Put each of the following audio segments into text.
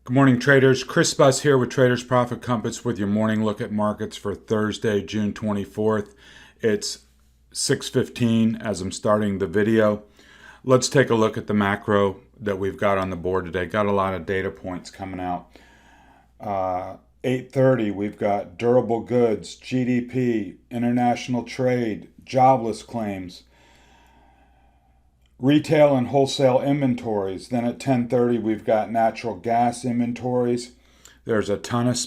Good morning, traders. Chris Buss here with Traders Profit Compass with your morning look at markets for Thursday, June 24th. It's 6:15 as I'm starting the video. Let's take a look at the macro that we've got on the board today. Got a lot of data points coming out. 8:30, we've got durable goods, GDP, international trade, jobless claims, retail and wholesale inventories. Then at 10:30, we've got natural gas inventories. There's a ton of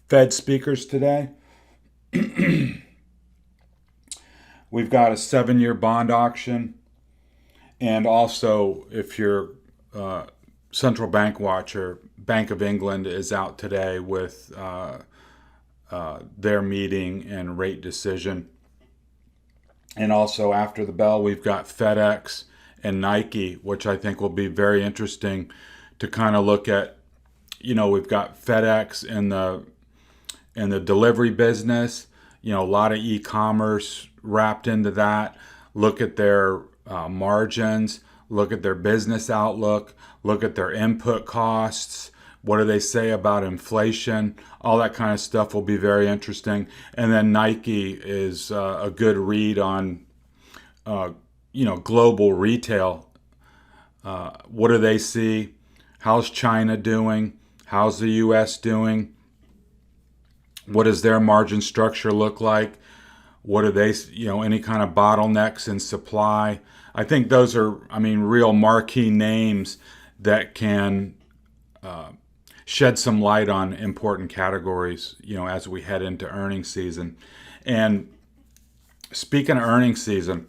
Fed speakers today. We've got a 7-year bond auction. And also, if you're central bank watcher, Bank of England is out today with their meeting and rate decision. And also after the bell, we've got FedEx and Nike, which I think will be very interesting to kind of look at. You know, we've got FedEx in the delivery business. You know, a lot of e-commerce wrapped into that. Look at their margins. Look at their business outlook. Look at their input costs. What do they say about inflation? All that kind of stuff will be very interesting. And then Nike is a good read on global retail. What do they see? How's China doing? How's the U.S. doing? What does their margin structure look like? What do they, any kind of bottlenecks in supply? I think those are, real marquee names that can shed some light on important categories, as we head into earnings season. And speaking of earnings season,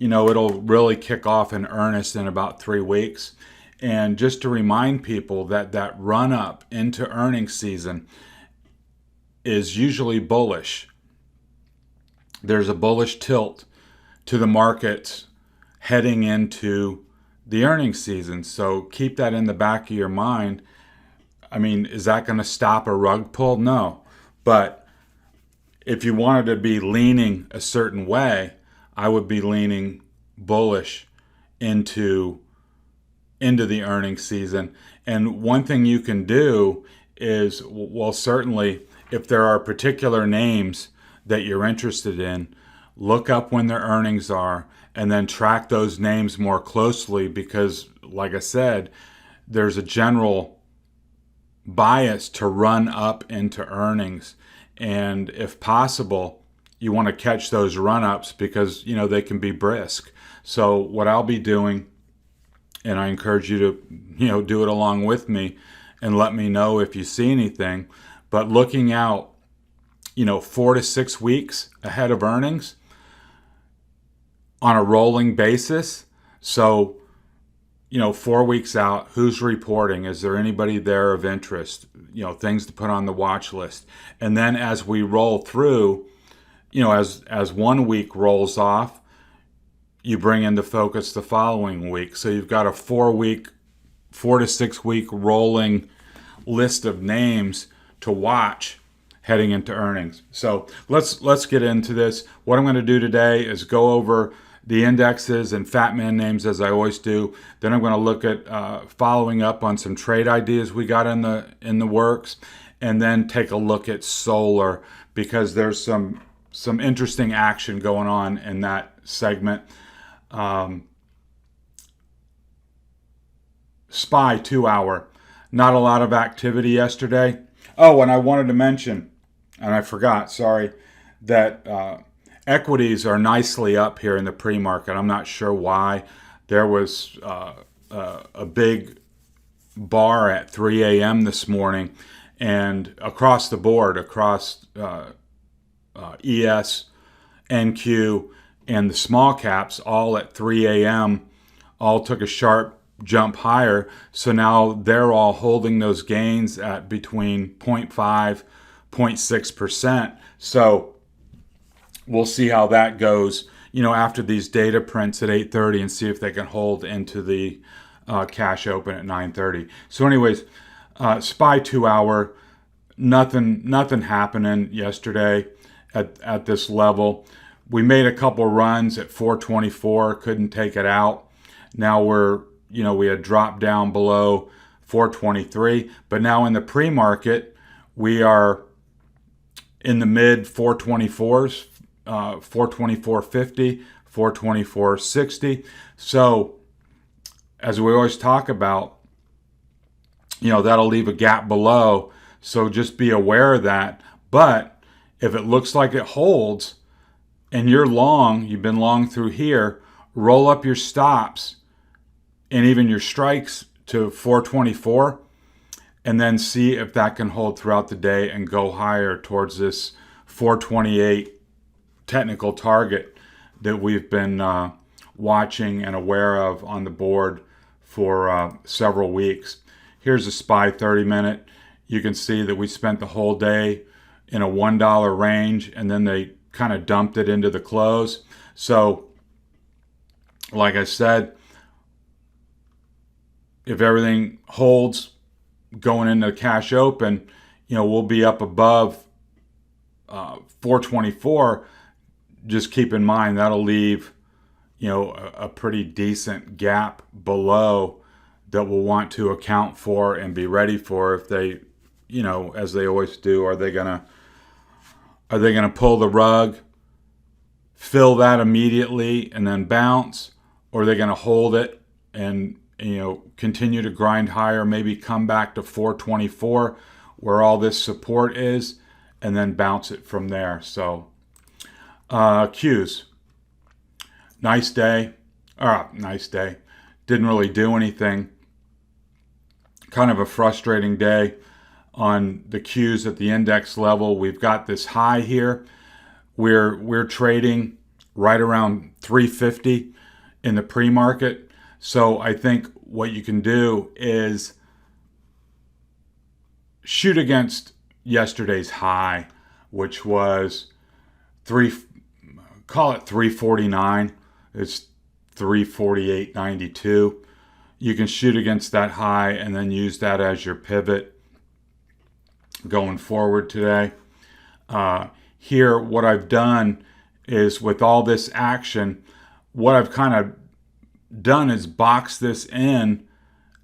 it'll really kick off in earnest in about 3 weeks. And just to remind people that run up into earnings season is usually bullish. There's a bullish tilt to the markets heading into the earnings season. So keep that in the back of your mind. Is that going to stop a rug pull? No. But if you wanted to be leaning a certain way, I would be leaning bullish into the earnings season. And one thing you can do is, well, certainly if there are particular names that you're interested in, look up when their earnings are and then track those names more closely because, like I said, there's a general bias to run up into earnings. And if possible, you want to catch those run-ups because, they can be brisk. So what I'll be doing, and I encourage you to, do it along with me and let me know if you see anything, but looking out, 4 to 6 weeks ahead of earnings on a rolling basis. So, 4 weeks out, who's reporting? Is there anybody there of interest? Things to put on the watch list. And then as we roll through, as 1 week rolls off, you bring into focus the following week. So you've got a 4 to 6 week rolling list of names to watch heading into earnings. So let's get into this. What I'm going to do today is go over the indexes and FATMAAN names as I always do. Then I'm going to look at following up on some trade ideas we got in the works, and then take a look at solar because there's some interesting action going on in that segment. SPY 2 hour, not a lot of activity yesterday. Oh, and I wanted to mention, and I forgot, sorry, that equities are nicely up here in the pre-market. I'm not sure why. There was a big bar at 3 a.m. this morning, and across the board, across ES, NQ, and the small caps, all at 3 a.m., all took a sharp jump higher. So now they're all holding those gains at between 0.5, 0.6%. So we'll see how that goes, after these data prints at 8:30 and see if they can hold into the cash open at 9:30. So anyways, SPY 2 hour, nothing happening yesterday at this level. We made a couple runs at 424, couldn't take it out. Now we had dropped down below 423. But now in the pre-market, we are in the mid 424s, 424.50, 424.60. So as we always talk about, that'll leave a gap below. So just be aware of that. But if it looks like it holds and you're long, you've been long through here, roll up your stops and even your strikes to 424 and then see if that can hold throughout the day and go higher towards this 428 technical target that we've been watching and aware of on the board for several weeks. Here's a SPY 30-minute. You can see that we spent the whole day in a $1 range, and then they kind of dumped it into the close. So, like I said, if everything holds going into the cash open, we'll be up above 424. Just keep in mind that'll leave, a pretty decent gap below that we'll want to account for and be ready for if they, as they always do. Are they gonna pull the rug, fill that immediately and then bounce, or are they gonna hold it and continue to grind higher, maybe come back to 424 where all this support is, and then bounce it from there? So Qs, nice day. Didn't really do anything. Kind of a frustrating day on the Qs at the index level. We've got this high here. We're trading right around 350 in the pre-market. So I think what you can do is shoot against yesterday's high, which was 349. It's 348.92. You can shoot against that high and then use that as your pivot going forward today. Here, what I've done is with all this action, what I've kind of done is box this in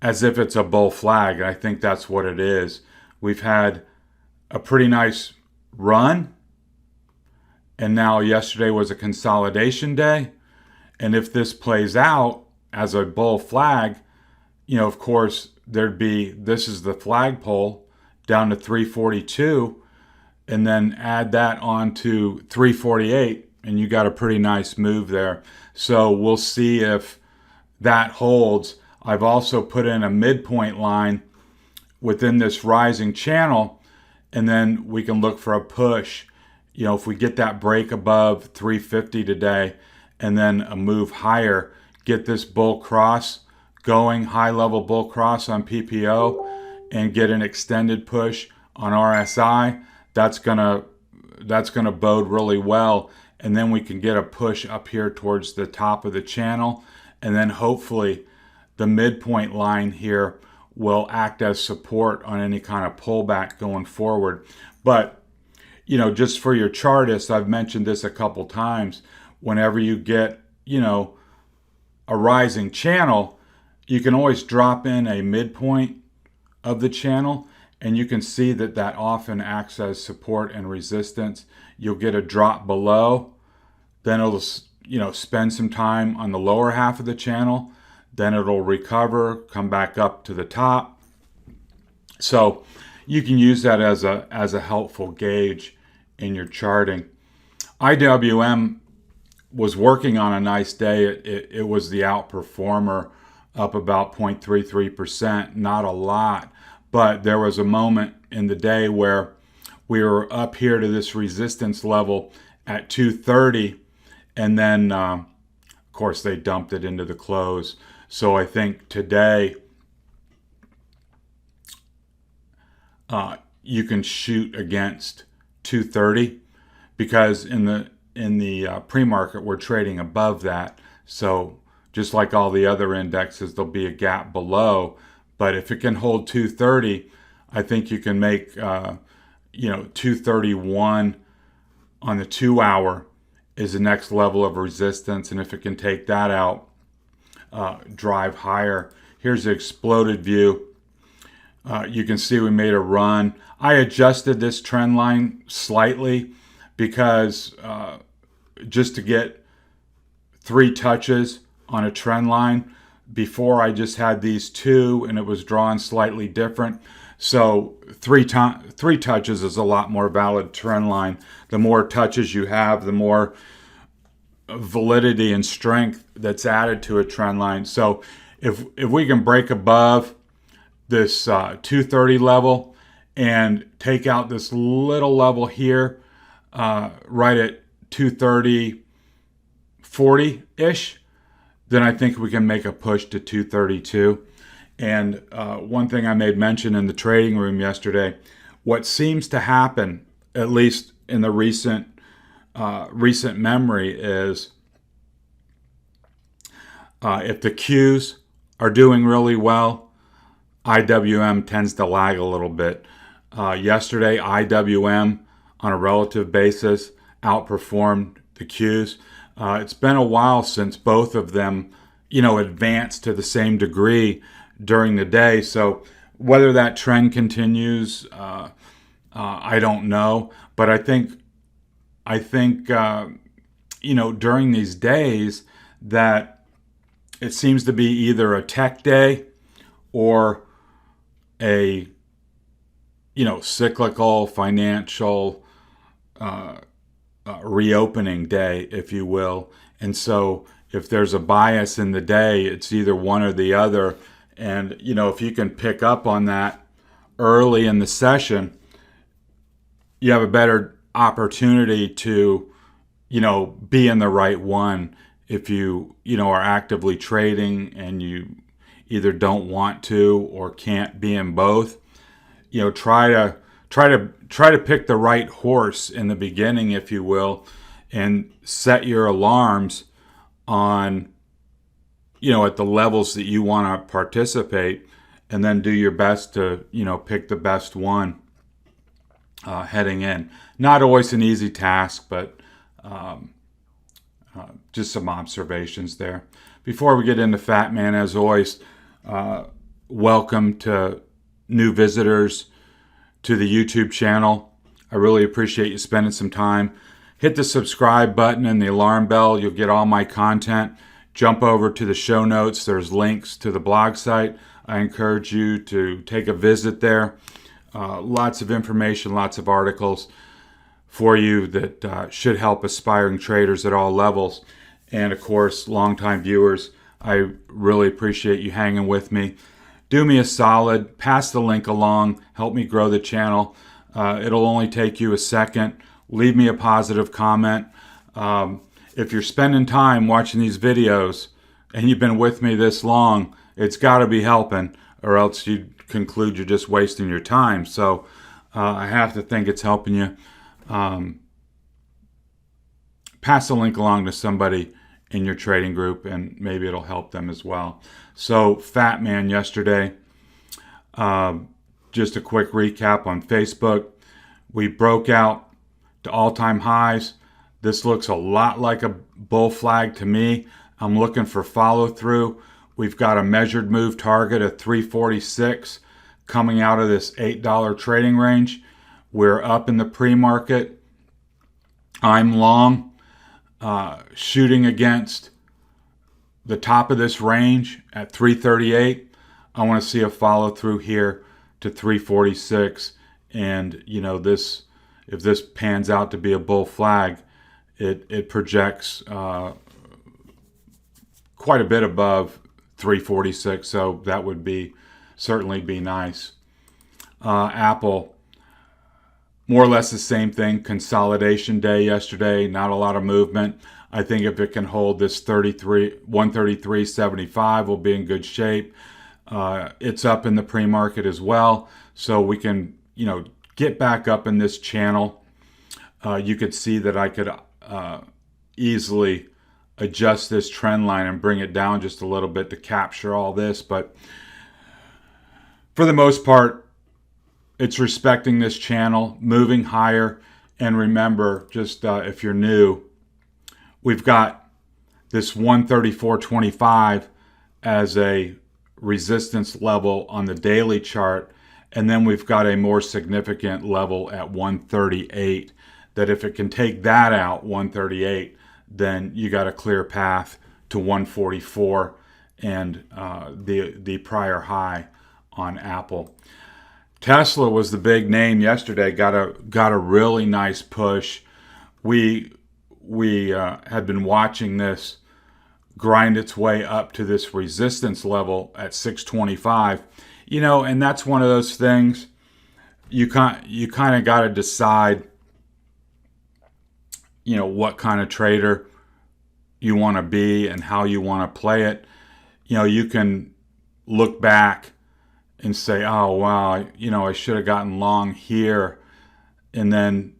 as if it's a bull flag. And I think that's what it is. We've had a pretty nice run, and now yesterday was a consolidation day. And if this plays out as a bull flag, of course, this is the flagpole down to 342, and then add that on to 348, and you got a pretty nice move there. So we'll see if that holds. I've also put in a midpoint line within this rising channel, and then we can look for a push. If we get that break above 350 today, and then a move higher, get this bull cross going, high level bull cross on PPO, and get an extended push on RSI, that's gonna bode really well. And then we can get a push up here towards the top of the channel, and then hopefully the midpoint line here will act as support on any kind of pullback going forward. But just for your chartists, I've mentioned this a couple times, whenever you get a rising channel, you can always drop in a midpoint of the channel, and you can see that often acts as support and resistance. You'll get a drop below, then it'll spend some time on the lower half of the channel, then it'll recover, come back up to the top. So you can use that as a helpful gauge in your charting. IWM was working on a nice day. It was the outperformer, up about 0.33%, not a lot. But there was a moment in the day where we were up here to this resistance level at 230, and then, of course, they dumped it into the close. So I think today you can shoot against 230, because in the pre-market we're trading above that. So just like all the other indexes, there'll be a gap below. But if it can hold 230, I think you can make 231 on the 2 hour is the next level of resistance. And if it can take that out, drive higher. Here's the exploded view. You can see we made a run. I adjusted this trend line slightly because just to get 3 touches on a trend line. Before I just had these 2 and it was drawn slightly different. So 3 touches is a lot more valid trend line. The more touches you have, the more validity and strength that's added to a trend line. So if we can break above this 230 level and take out this little level here, right at 230.40-ish, then I think we can make a push to 232. And one thing I made mention in the trading room yesterday, what seems to happen, at least in the recent memory, is if the Qs are doing really well, IWM tends to lag a little bit. Yesterday, IWM on a relative basis outperformed the Qs. It's been a while since both of them, advanced to the same degree during the day. So whether that trend continues, I don't know. But I think during these days that it seems to be either a tech day or a, cyclical financial reopening day, if you will. And so if there's a bias in the day, it's either one or the other. And, if you can pick up on that early in the session, you have a better opportunity to, be in the right one. If you, are actively trading and you either don't want to or can't be in both, try to pick the right horse in the beginning, if you will, and set your alarms on, at the levels that you want to participate, and then do your best to, pick the best one heading in. Not always an easy task, but just some observations there. Before we get into FATMAAN, as always, welcome to new visitors to the YouTube channel. I really appreciate you spending some time. Hit the subscribe button and the alarm bell. You'll get all my content. Jump over to the show notes. There's links to the blog site. I encourage you to take a visit there. Lots of information, lots of articles for you that should help aspiring traders at all levels. And of course, longtime viewers, I really appreciate you hanging with me. Do me a solid, pass the link along, help me grow the channel. It'll only take you a second. Leave me a positive comment. If you're spending time watching these videos and you've been with me this long, it's got to be helping, or else you'd conclude you're just wasting your time. So I have to think it's helping you. Pass the link along to somebody in your trading group, and maybe it'll help them as well. So FATMAAN yesterday, just a quick recap on Facebook. We broke out to all-time highs. This looks a lot like a bull flag to me. I'm looking for follow-through. We've got a measured move target of 346 coming out of this $8 trading range. We're up in the pre-market. I'm long, shooting against the top of this range at 338. I want to see a follow through here to 346, and this, if this pans out to be a bull flag, it projects quite a bit above 346, so that would certainly be nice. Apple, more or less the same thing. Consolidation day yesterday, not a lot of movement. I think if it can hold this 133.75, we'll be in good shape. It's up in the pre-market as well, so we can, get back up in this channel. You could see that I could easily adjust this trend line and bring it down just a little bit to capture all this, but for the most part, it's respecting this channel, moving higher. And remember, just if you're new, we've got this 134.25 as a resistance level on the daily chart, And then we've got a more significant level at 138, that if it can take that out, 138, then you got a clear path to 144 and the prior high on Apple. Tesla was the big name yesterday. Got a really nice push. We had been watching this grind its way up to this resistance level at 625. And that's one of those things you kind of got to decide, what kind of trader you want to be and how you want to play it. You can look back and say, oh, wow, I should have gotten long here. And then,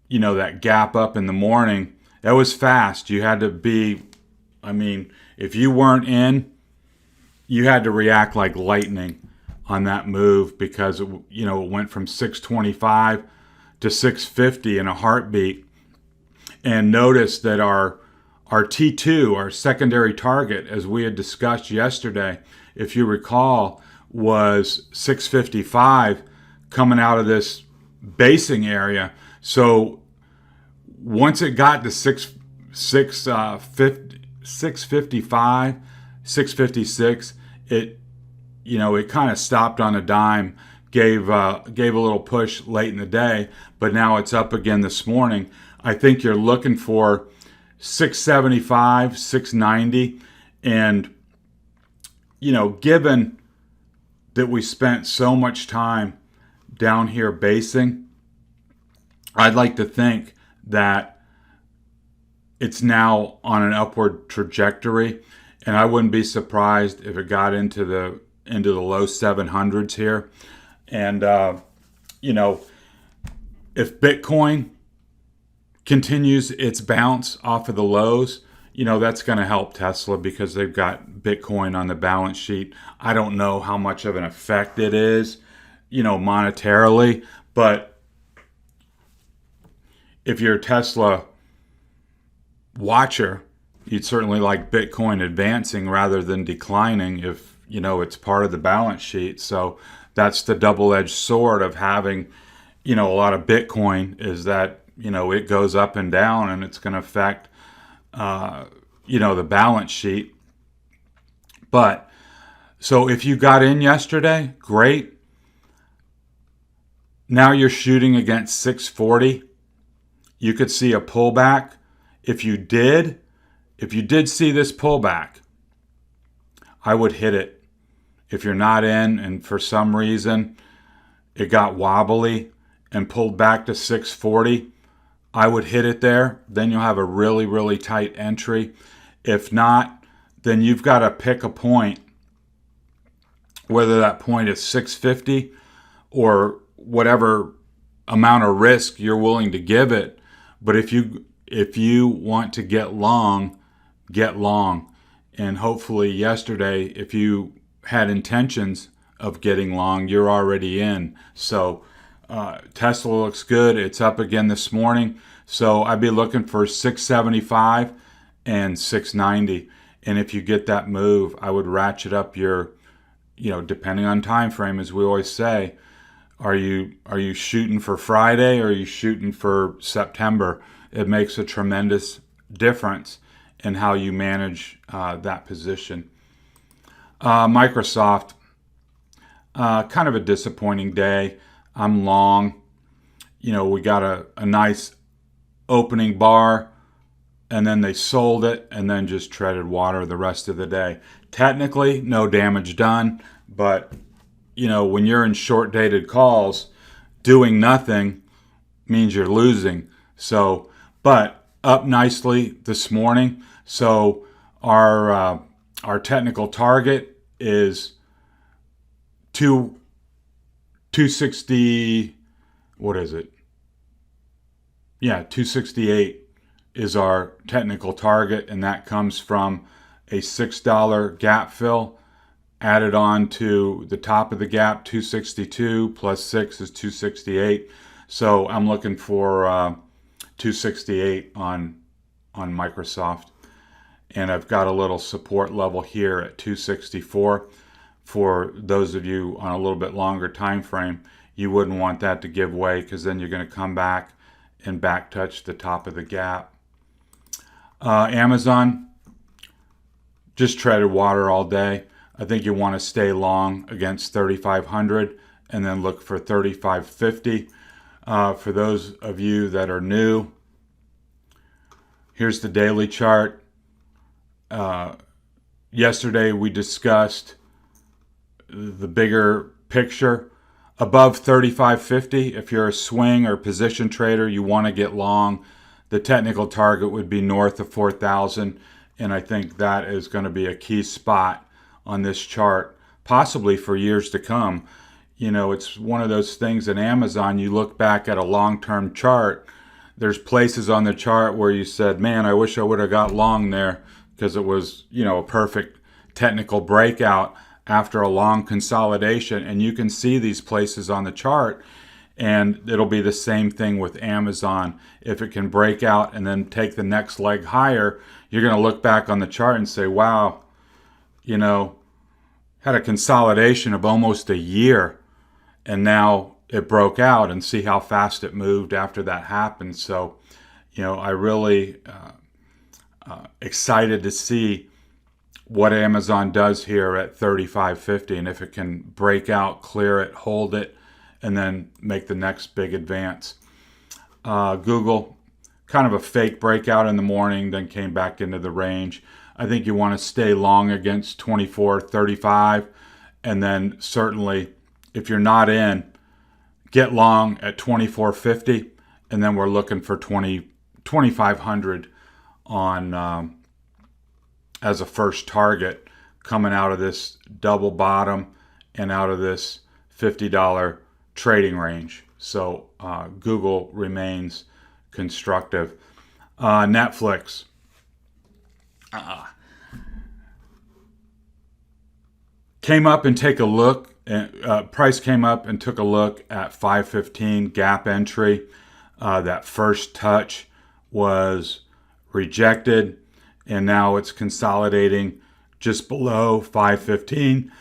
that gap up in the morning, that was fast. You had to be, if you weren't in, you had to react like lightning on that move, because, it went from 625 to 650 in a heartbeat. And notice that our T2, our secondary target, as we had discussed yesterday, if you recall, was 655 coming out of this basing area. So once it got to 655, 656, it kind of stopped on a dime, gave a little push late in the day, but now it's up again this morning. I think you're looking for 675, 690, and given that we spent so much time down here basing, I'd like to think that it's now on an upward trajectory, and I wouldn't be surprised if it got into the low 700s here. And if Bitcoin continues its bounce off of the lows, that's going to help Tesla, because they've got Bitcoin on the balance sheet. I don't know how much of an effect it is, monetarily, but if you're a Tesla watcher, you'd certainly like Bitcoin advancing rather than declining if, it's part of the balance sheet. So that's the double-edged sword of having, a lot of Bitcoin, is that, it goes up and down, and it's going to affect, the balance sheet. But so if you got in yesterday, great. Now you're shooting against 640. You could see a pullback. If you did see this pullback, I would hit it. If you're not in, and for some reason it got wobbly and pulled back to 640, I would hit it there. Then you'll have a really, really tight entry. If not, then you've got to pick a point, whether that point is 650 or whatever amount of risk you're willing to give it. But if you want to get long, get long. And hopefully yesterday, if you had intentions of getting long, you're already in. So Tesla looks good. It's up again this morning. So I'd be looking for 675 and 690. And if you get that move, I would ratchet up your, depending on time frame, as we always say, are you shooting for Friday, or are you shooting for September? It makes a tremendous difference in how you manage that position. Microsoft, kind of a disappointing day. I'm long. We got a nice opening bar, and then they sold it and then just treaded water the rest of the day. Technically, no damage done, but when you're in short-dated calls, doing nothing means you're losing. So, but up nicely this morning. So our technical target is 260. What is it? Yeah, 268 is our technical target, and that comes from a $6 gap fill added on to the top of the gap. 262 plus 6 is 268. So I'm looking for 268 on Microsoft, and I've got a little support level here at 264. for those of you on a little bit longer time frame, you wouldn't want that to give way, because then you're going to come back and back touch the top of the gap. Amazon just treaded water all day. I think you want to stay long against 3,500 and then look for 3,550. For those of you that are new, here's the daily chart. Yesterday we discussed the bigger picture. Above 3,550, if you're a swing or position trader, you want to get long. The technical target would be north of 4,000, and I think that is going to be a key spot on this chart, possibly for years to come. You know, it's one of those things in Amazon, you look back at a long-term chart, there's places on the chart where you said, man, I wish I would have got long there, because it was, you know, a perfect technical breakout after a long consolidation. And you can see these places on the chart, and it'll be the same thing with Amazon. If it can break out and then take the next leg higher, you're going to look back on the chart and say, wow, you know, had a consolidation of almost a year, and now it broke out, and see how fast it moved after that happened. So, you know, I really excited to see what Amazon does here at 3,550, and if it can break out, clear it, hold it, and then make the next big advance. Google, kind of a fake breakout in the morning, then came back into the range. I think you want to stay long against 24.35, and then certainly if you're not in, get long at 24.50, and then we're looking for 2,500 on as a first target, coming out of this double bottom and out of this $50 trading range. So Google remains constructive. Netflix. Came up and take a look. Price came up and took a look at 515 gap entry. That first touch was rejected, and now it's consolidating just below 515.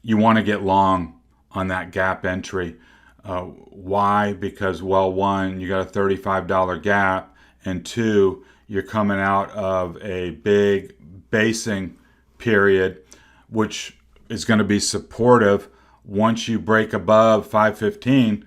You want to get long on that gap entry. Why? Because, well, one, you got a $35 gap, and two, you're coming out of a big basing period, which is going to be supportive. Once you break above 515,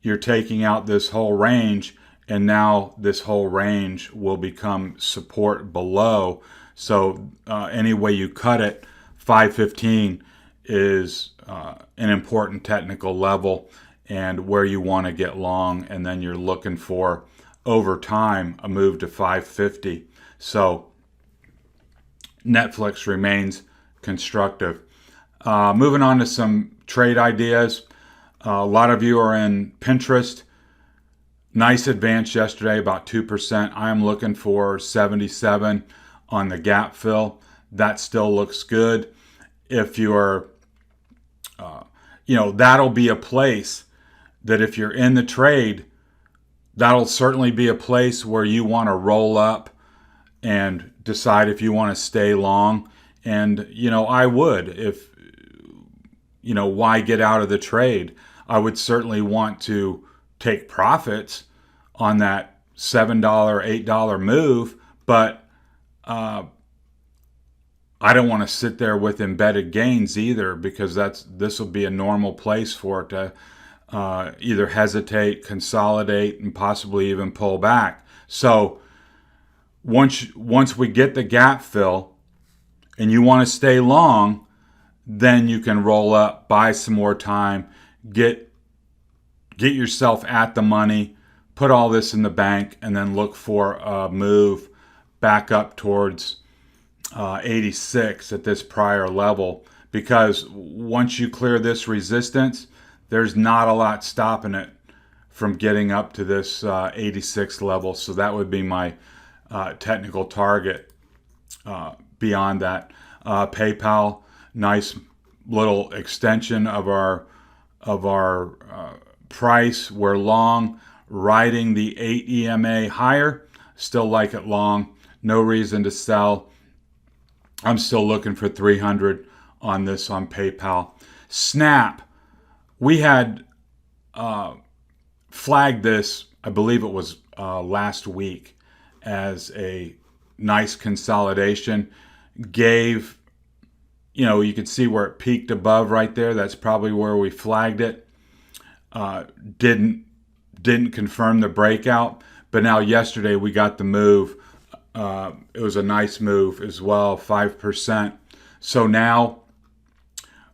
you're taking out this whole range, and now this whole range will become support below. So any way you cut it, 515 is an important technical level and where you want to get long, and then you're looking for, over time, a move to 550. So Netflix remains constructive. Moving on to some trade ideas. A lot of you are in Pinterest. Nice advance yesterday, about 2%. I am looking for 77 on the gap fill. That still looks good. If you're, that'll be a place that if you're in the trade, that'll certainly be a place where you want to roll up and decide if you want to stay long. And, I would, if, why get out of the trade? I would certainly want to take profits on that $7, $8 move, but I don't want to sit there with embedded gains either, because this will be a normal place for it to either hesitate, consolidate, and possibly even pull back. So once we get the gap fill and you want to stay long, then you can roll up, buy some more time, get yourself at the money, put all this in the bank, and then look for a move back up towards 86 at this prior level. Because once you clear this resistance, there's not a lot stopping it from getting up to this 86 level. So that would be my technical target. Beyond that, PayPal, nice little extension of our price. We're long, riding the 8 EMA higher. Still like it long. No reason to sell. I'm still looking for 300 on this on PayPal. Snap, we had flagged this, I believe it was last week, as a nice consolidation. Gave, you could see where it peaked above right there. That's probably where we flagged it. Didn't confirm the breakout, but now yesterday we got the move. It was a nice move as well, 5%. So now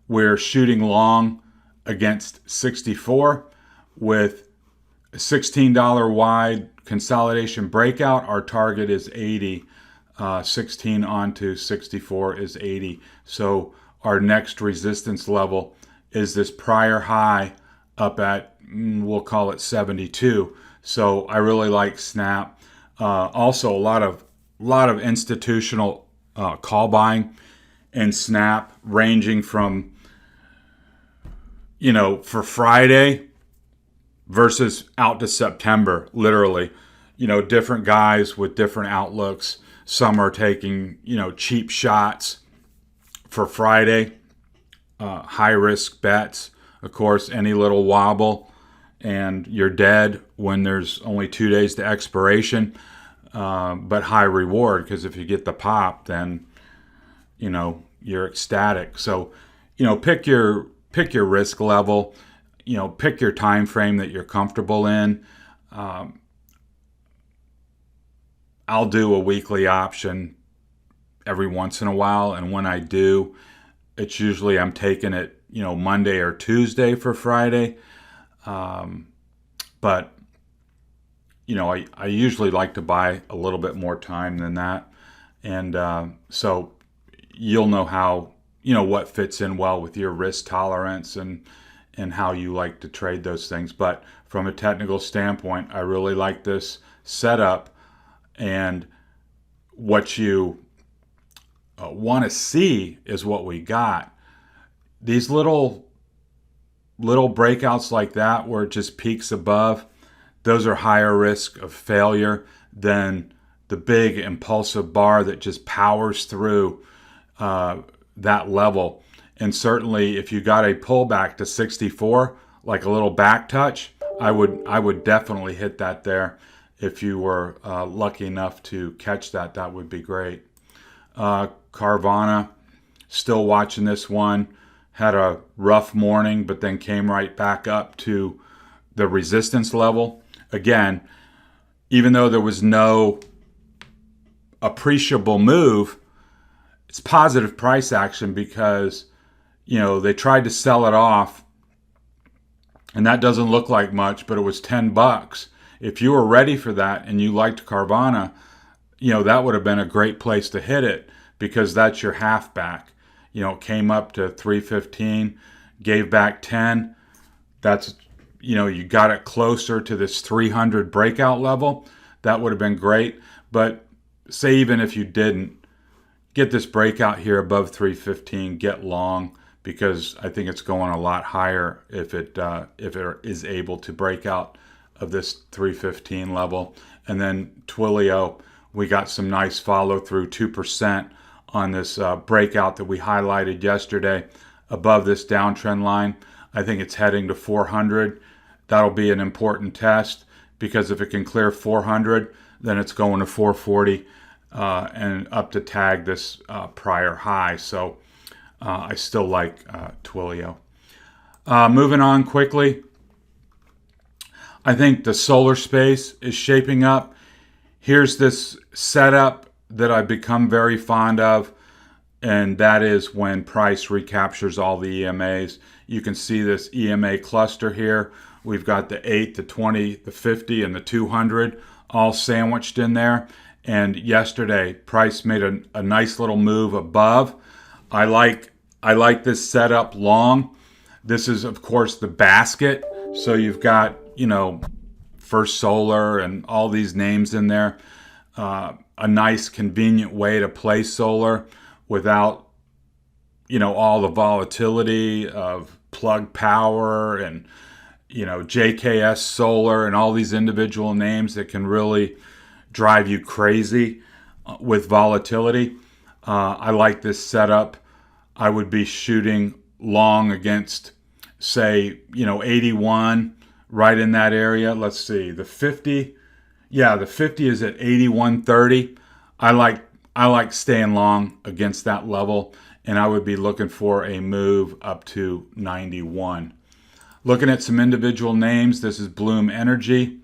we're shooting long against 64 with a $16 wide consolidation breakout. Our target is 80. 16 onto 64 is 80. So our next resistance level is this prior high up at, we'll call it 72. So I really like Snap. Also, a lot of institutional call buying in Snap, ranging from, for Friday versus out to September, literally. Different guys with different outlooks. Some are taking, cheap shots for Friday, high risk bets. Of course, any little wobble and you're dead when there's only 2 days to expiration. But high reward, because if you get the pop, then you're ecstatic. So pick your risk level. Pick your time frame that you're comfortable in. I'll do a weekly option every once in a while, and when I do, it's usually I'm taking it Monday or Tuesday for Friday. But I usually like to buy a little bit more time than that. And so you'll know how, what fits in well with your risk tolerance and how you like to trade those things. But from a technical standpoint, I really like this setup. And what you want to see is what we got. These little breakouts like that where it just peaks above, those are higher risk of failure than the big impulsive bar that just powers through that level. And certainly if you got a pullback to 64, like a little back touch, I would definitely hit that there. If you were lucky enough to catch that, that would be great. Carvana, still watching this one. Had a rough morning, but then came right back up to the resistance level. Again, even though there was no appreciable move, it's positive price action because, they tried to sell it off, and that doesn't look like much, but it was $10. If you were ready for that and you liked Carvana, that would have been a great place to hit it because that's your halfback. It came up to 315, gave back 10. That's, you got it closer to this 300 breakout level. That would have been great. But say even if you didn't, get this breakout here above 315, get long, because I think it's going a lot higher if it is able to break out of this 315 level. And then TWLO, we got some nice follow through, 2% on this breakout that we highlighted yesterday above this downtrend line. I think it's heading to 400. That'll be an important test because if it can clear 400, then it's going to 440 and up to tag this prior high. So I still like TWLO. Moving on quickly, I think the solar space is shaping up. Here's this setup that I've become very fond of, and that is when price recaptures all the EMAs. You can see this EMA cluster here. We've got the 8, the 20, the 50, and the 200 all sandwiched in there. And yesterday, price made a nice little move above. I like this setup long. This is, of course, the basket. So you've got, First Solar and all these names in there. A nice, convenient way to play solar without, all the volatility of Plug Power and, JKS Solar and all these individual names that can really drive you crazy with volatility. I like this setup. I would be shooting long against, say, 81, right in that area. Let's see, the 50. Yeah, the 50 is at 81.30. I like staying long against that level, and I would be looking for a move up to 91. Looking at some individual names, this is Bloom Energy.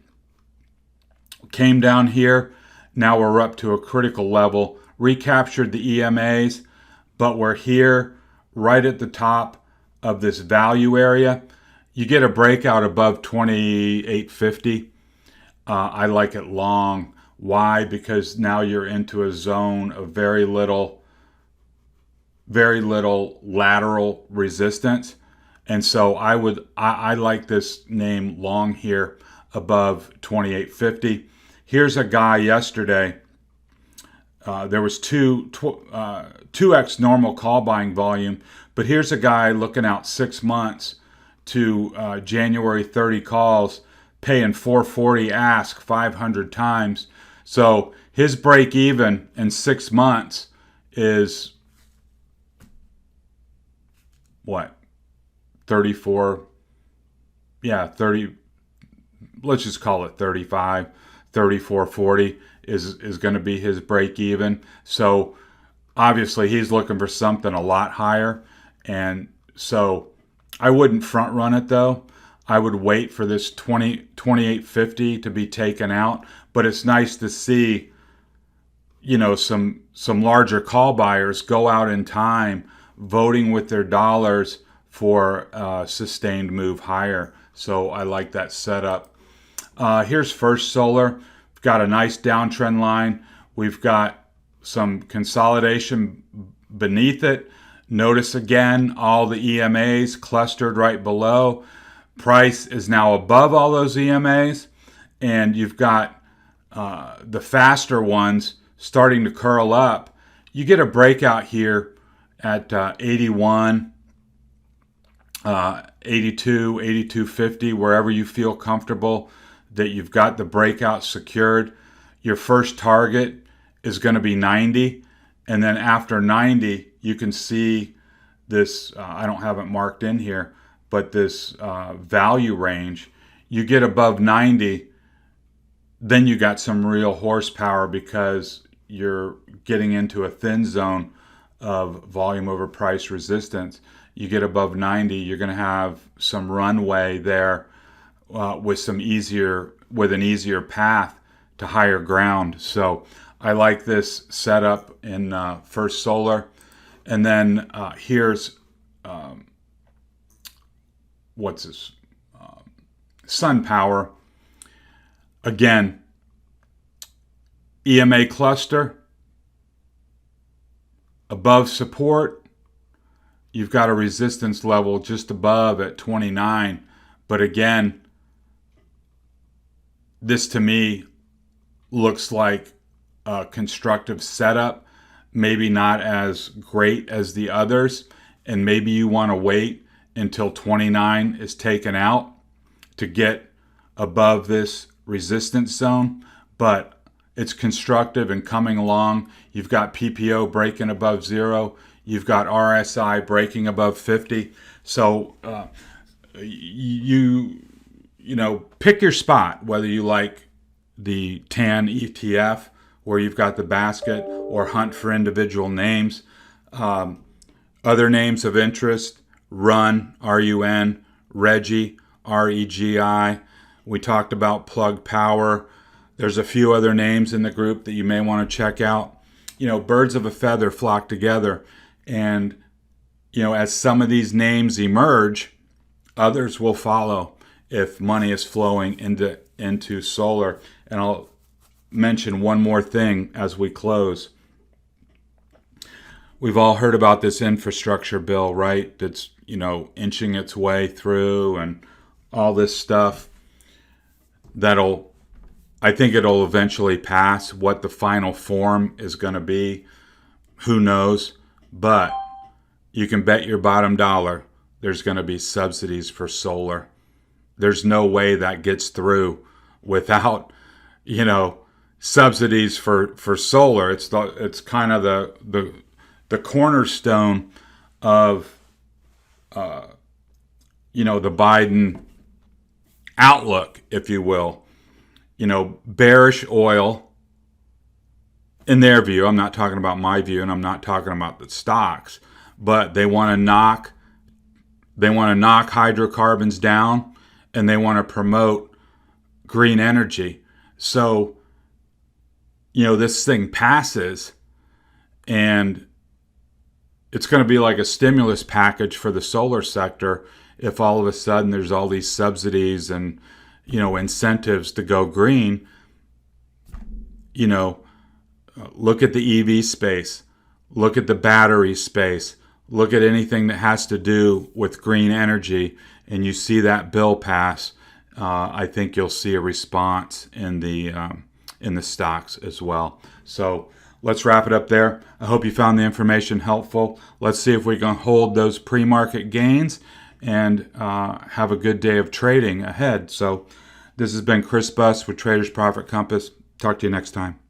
Came down here. Now we're up to a critical level. Recaptured the EMAs, but we're here right at the top of this value area. You get a breakout above 28.50. I like it long. Why? Because now you're into a zone of very little lateral resistance. And so I like this name long here above 28.50. Here's a guy yesterday. There was 2x normal call buying volume, but here's a guy looking out 6 months to January 30 calls, paying 440 ask 500 times. So his break even in 6 months is what? 34. Yeah, 30. Let's just call it 35. 34.40 is going to be his break even. So obviously he's looking for something a lot higher. And so I wouldn't front run it though. I would wait for this 28.50 to be taken out. But it's nice to see, some larger call buyers go out in time, voting with their dollars for a sustained move higher. So I like that setup. Here's First Solar. We've got a nice downtrend line. We've got some consolidation beneath it. Notice again, all the EMAs clustered right below. Price is now above all those EMAs. And you've got the faster ones starting to curl up. You get a breakout here at 81, 82, 82.50, wherever you feel comfortable that you've got the breakout secured. Your first target is going to be 90. And then after 90, you can see this, I don't have it marked in here, but this value range. You get above 90, then you got some real horsepower because you're getting into a thin zone of volume over price resistance. You get above 90, you're going to have some runway there with an easier path to higher ground. So I like this setup in First Solar. And then here's what's this? SunPower. Again, EMA cluster above support. You've got a resistance level just above at 29. But again, this to me looks like a constructive setup, maybe not as great as the others. And maybe you want to wait until 29 is taken out to get above this resistance zone. But it's constructive and coming along. You've got PPO breaking above 0. You've got RSI breaking above 50. So you pick your spot, whether you like the TAN ETF, where you've got the basket, or hunt for individual names. Other names of interest: Run, RUN, Regi, REGI. We talked about Plug Power. There's a few other names in the group that you may want to check out. Birds of a feather flock together. And, as some of these names emerge, others will follow if money is flowing into solar. And I'll mention one more thing as we close. We've all heard about this infrastructure bill, right? That's, inching its way through and all this stuff. I think it'll eventually pass. What the final form is going to be, who knows? But you can bet your bottom dollar there's going to be subsidies for solar. There's no way that gets through without, subsidies for solar. It's kind of the cornerstone of the Biden outlook, if you will. Bearish oil, in their view. I'm not talking about my view, and I'm not talking about the stocks, but they want to knock hydrocarbons down, and they want to promote green energy. So, this thing passes, and it's going to be like a stimulus package for the solar sector if all of a sudden there's all these subsidies and, incentives to go green. Look at the EV space, look at the battery space, look at anything that has to do with green energy, and you see that bill pass. I think you'll see a response in the stocks as well. So let's wrap it up there. I hope you found the information helpful. Let's see if we can hold those pre-market gains and have a good day of trading ahead. So this has been Chris Buss with Traders Profit Compass. Talk to you next time.